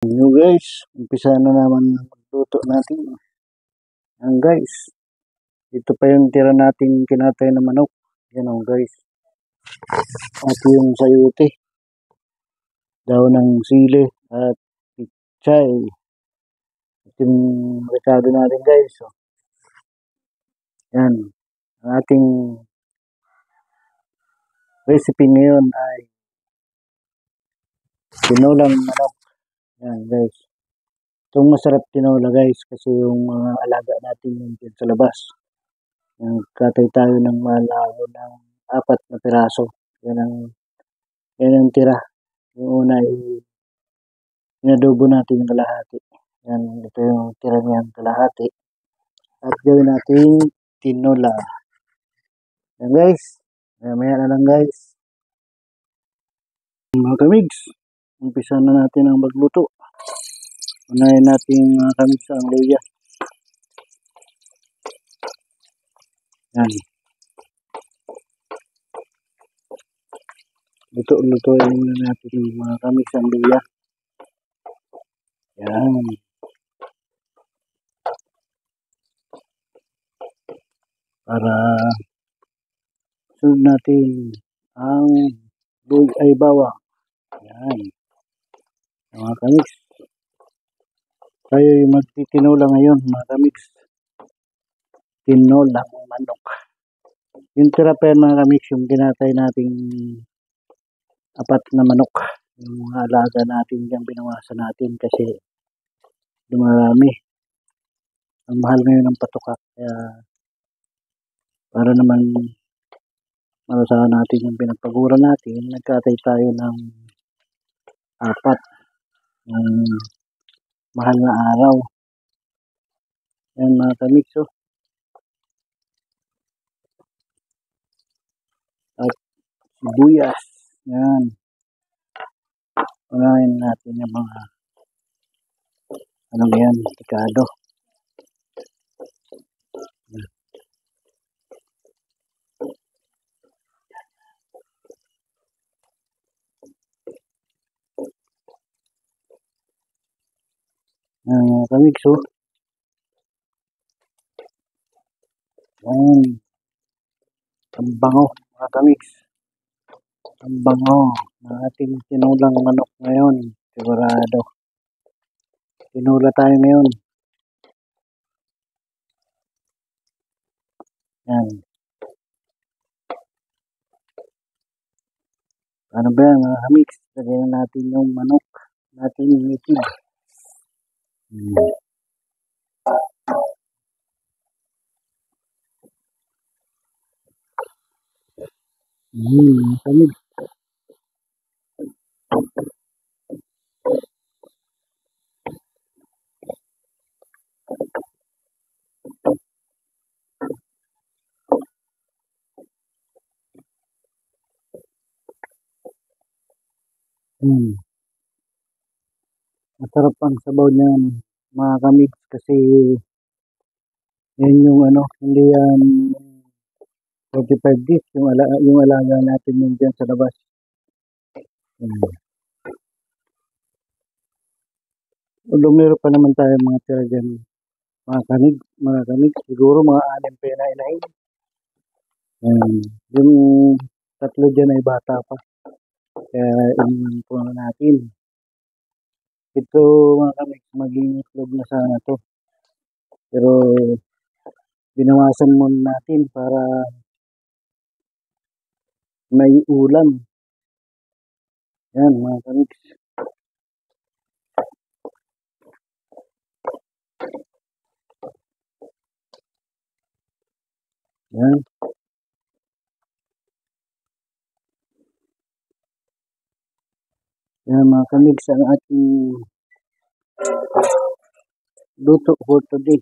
Yo guys, umpisa na naman ang magluto natin. Yan guys, ito pa yung tira nating kinatay na manok. Yan o guys. At yung sayote, daw ng sili at pichay. At yung rekado natin guys. So, yan, ang ating recipe ngayon ay tinolang manok. Yan guys. Itong masarap tinola guys kasi yung mga alaga natin yung dyan sa labas. Nagkatay tayo ng malago ng 4 na piraso. Yan ang tira. Yung una ay inadobo natin yung kalahati. Yan, ito yung tira niyang kalahati. At gawin natin tinola. Yan guys. Maya na lang guys. Mga kamigs, umpisa na natin ang magluto. Unahin natin mga kamigs ang luya. Yan. Lutuin muna natin mga kamigs ang luya. Yan. Para sunod natin ang luya ay bawang. Yan. Mga kamigs. Tayo yung magtitinola ngayon mga kamigs. Tinolang manok. Yung tira pa yan mga kamigs, yung ginatay nating 4 na manok. Yung mga alaga natin dyan binawasan natin kasi dumarami. Ang mahal ngayon ng patuka. Kaya para naman malusahan natin yung pinagpagura natin, nagkatay tayo ng 4 ng mahal na araw. Yan mga kamigs. Oh. At sibuyas. Yan. Unahin natin yung mga ano yan, tikado. Mga kamigs. Oh. Yan. Ang bango mga kamigs. Ang bango ng ating tinulang manok ngayon. Sigurado. Tinula tayo ngayon. Yan. Ano ba yan mga kamigs? Lagyan natin yung manok. Natin yung itlog. Kamigs. Masarap ang sabaw niyan mga kamigs kasi yan yung ano, hindi yan 45 days yung alaga natin yung dyan sa labas. Although meron pa naman tayo mga tira dyan mga kamigs, siguro mga 6 pa na inahin. Yung 3 dyan ay bata pa. Kaya iniwan po natin. Ito mga kamigs, maging itlog na sana to. Pero binawasan muna natin para may ulam. Yan mga kamigs. Yan. Yan mga kamigs ang ating luto for today.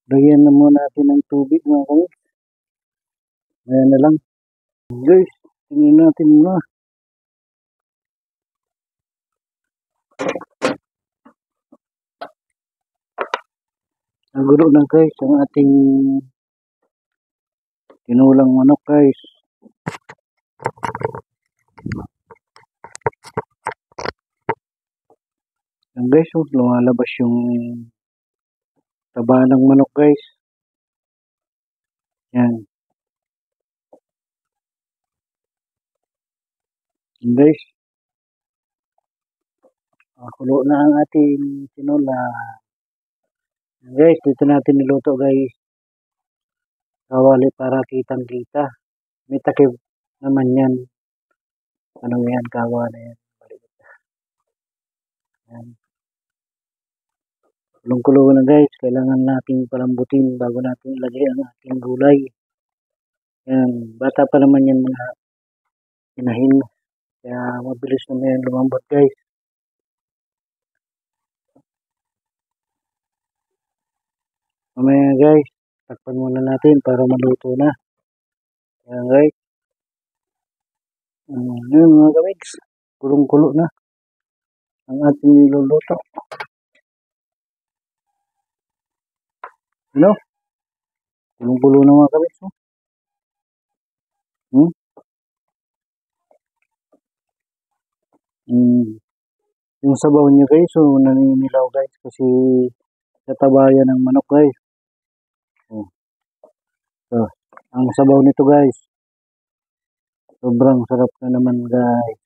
Lagyan na muna natin ng tubig mga kamigs. Ayan na lang. Guys, tingnan natin muna. Nagulo na guys ang ating tinulang manok guys. Yan guys, oh, lumalabas yung taba ng manok guys. Yan. Yan guys. Kulo na ang ating tinola. Yan guys, dito natin niluto guys. Kawali para kitang kita. May takip naman yan. Ano yan, kawali yan. Yan. Kulong-kulo na guys. Kailangan nating palambutin bago natin ilagay ang ating gulay. Yan. Bata pa naman yan mga inahin. Kaya mabilis naman yan lumambot guys. Mamaya guys, takpan muna natin para maluto na. Yan guys. Yun mga kamigs. Kulong-kulo na ang ating niluluto. Ano? Kulong-kulo na mga kamigs. Hmm? Yung sabaw niya guys, so naninilaw guys kasi katabayan ng manok guys. So, ang sabaw nito guys, sobrang sarap na naman guys.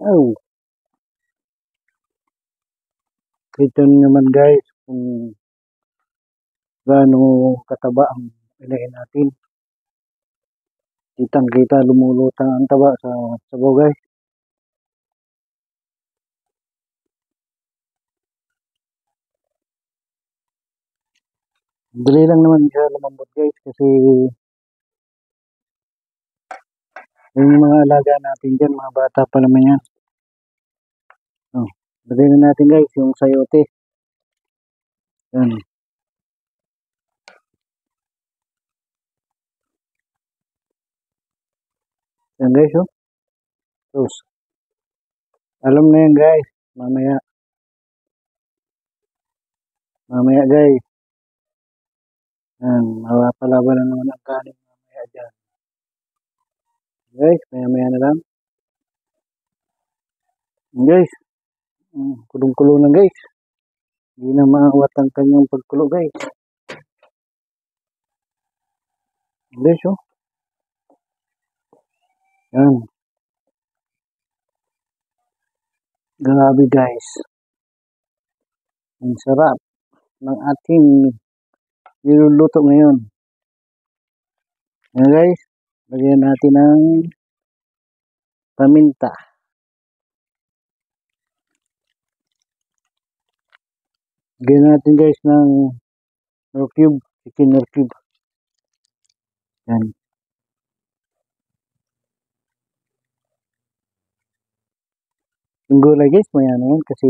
Oh, kita nyo naman guys kung gaano kataba ang ilagay natin. Kitang kita lumulutang ang taba sa sabaw guys. Dali lang naman siya lumambot guys kasi yung mga alaga natin dyan, mga bata pa naman yan. Oh, dali na natin guys yung sayote. Yan. Yan guys oh. Tapos, alam na yan guys. Mamaya guys. Yan, mapapalaban na naman ang kanin mamaya dyan. Guys, maya na lang. Guys, kulong-kulo na guys. Hindi na maawat ang kanyang pagkulo guys. Guys oh. Yan. Grabe guys. Ang sarap ng ating niluluto ngayon. Yan guys, lagyan natin ng paminta. Lagyan natin guys ng nor cube, chicken nor cube. Yan. Yung gulay guys, maya naman kasi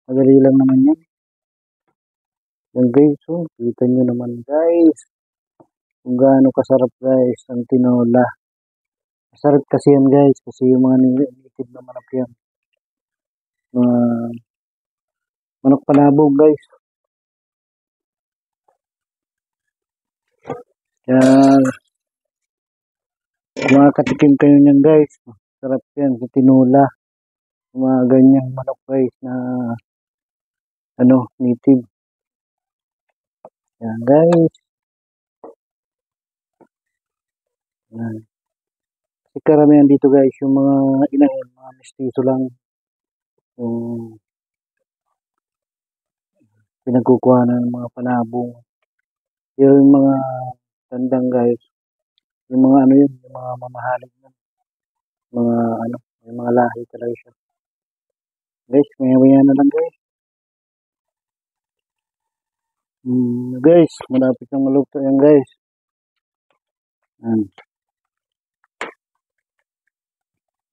madali lang naman yan. Yan guys, oh, kita nyo naman guys. Kung gaano kasarap guys ang tinola. Masarap kasi yan guys kasi yung mga native na manok yan. Mga manok palabog guys. Kaya mga katikim kayo niyan guys. Sarap yan sa tinola. Mga ganyang manok guys na native. Yan guys. Yan. Kasi karamihan dito guys yung mga inahin, mga mestizo lang. Yung pinagkukuha ng mga panabong. Yung mga tandang guys. Yung mga yung mga mamahaling mga yung mga lahi talaga siya. Guys, maya na lang guys. Guys, malapit na maluto yan guys.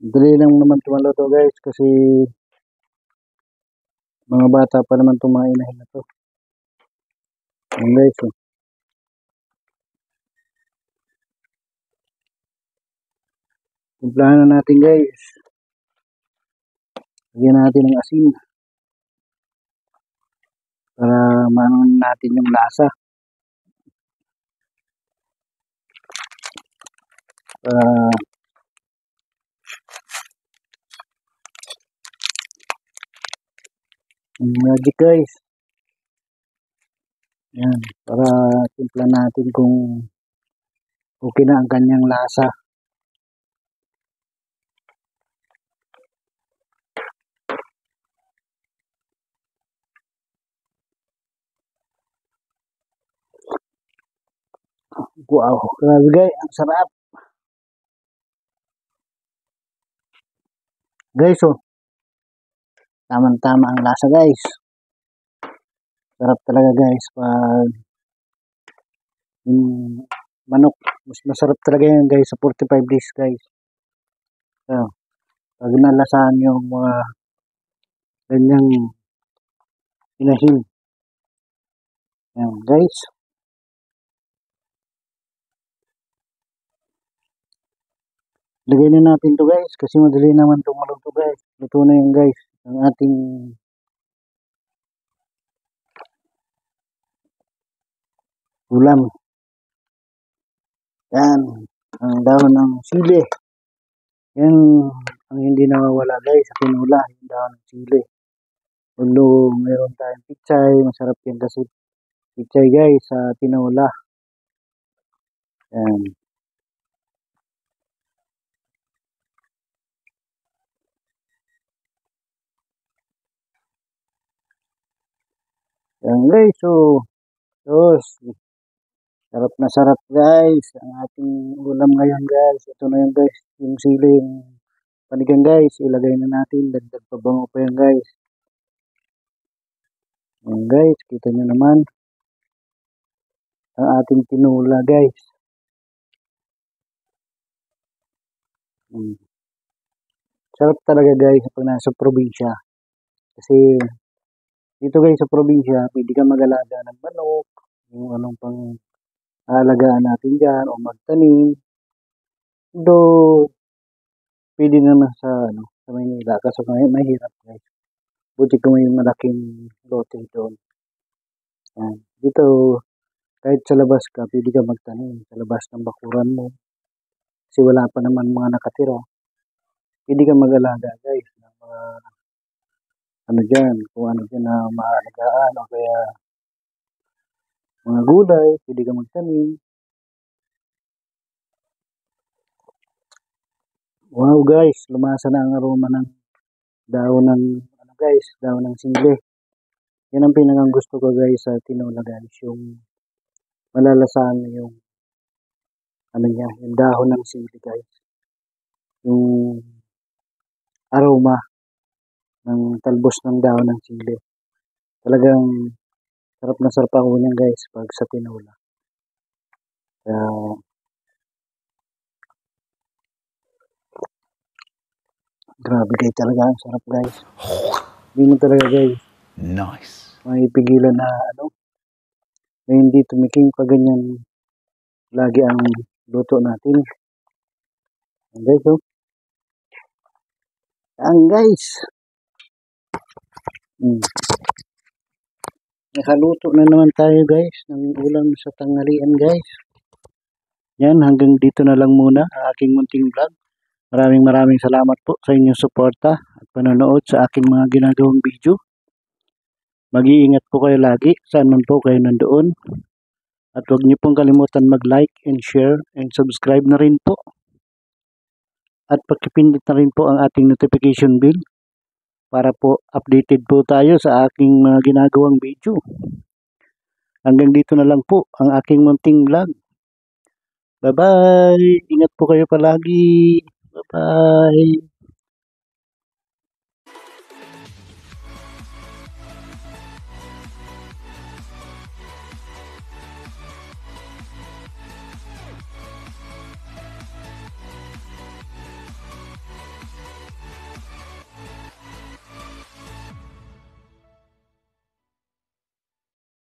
Dali lang naman tumaluto guys kasi mga bata pa naman tumainahin na to. Yan guys. Timplahan na natin guys. Lagyan natin ng asin. Para maano natin yung lasa. Para magic guys. Yan, para timpla natin kung okay na ang kanyang lasa. Wow, grabe guys, ang sarap. Guys, oh, tamang-tama ang lasa guys. Sarap talaga guys pag manok. Mas masarap talaga yan guys sa 45 days guys. So, pag nalasahan yung mga ganyang inahin. Yan guys. Lagay na natin to guys kasi madali naman itong maluto guys. Luto na yan guys. Ang ating ulam. Yan. Ang dahon ng sili. Yan ang hindi nawawala guys sa tinula. Yung dahon ng sili. Although meron tayong pichay. Masarap yan kasi pichay guys sa tinula. Yan. Yan guys. So, sarap na sarap guys. Ang ating ulam ngayon guys. Ito na yun guys. Yung siling panigang guys. Ilagay na natin. Dagdag pabango pa yan guys. Yan guys. Kita nyo naman. Ang ating tinula guys. Sarap talaga guys pag nasa probinsya. Kasi dito guys sa probinsya, pwede ka mag-alaga ng manok. Yung anong pang alagaan natin dyan o magtanim. Though, pwede naman sa Maynila. Kaso mahirap guys. Buti ko may malaking lote doon. Yan. Dito, kahit sa labas ka, pwede ka magtanim. Sa labas ng bakuran mo. Kasi wala pa naman mga nakatira. Pwede ka mag-alaga guys. Ng mga dyan, kung ano dyan na maalagaan o kaya mga gulay, pwede ka magtanim. Wow guys, lumasa na ang aroma ng dahon ng dahon ng sili. Yan ang pinakang gusto ko guys sa tinola guys, yung malalasahan yung yung dahon ng sili guys. Yung aroma ng talbos ng dahon ng sili. Talagang sarap na sarap ako niyan guys pag sa tinola. Grabe guys, talaga ang sarap guys. Hindi mo talaga guys. Nice. May pigilan na na hindi tumikim pa ganyan lagi ang luto natin. Ang guys, oh. Ang guys. Nakaluto na naman tayo guys ng ulam sa tanghalian guys. Yan, hanggang dito na lang muna ang aking munting vlog. Maraming salamat po sa inyong suporta at panonood sa aking mga ginagawang video. Mag-iingat po kayo lagi saan man po kayo nandoon. At huwag niyo pong kalimutan mag-like and share and subscribe na rin po. At pakipindot na rin po ang ating notification bell para po updated po tayo sa aking mga ginagawang video. Hanggang dito na lang po ang aking munting vlog. Bye-bye! Ingat po kayo palagi! Bye-bye!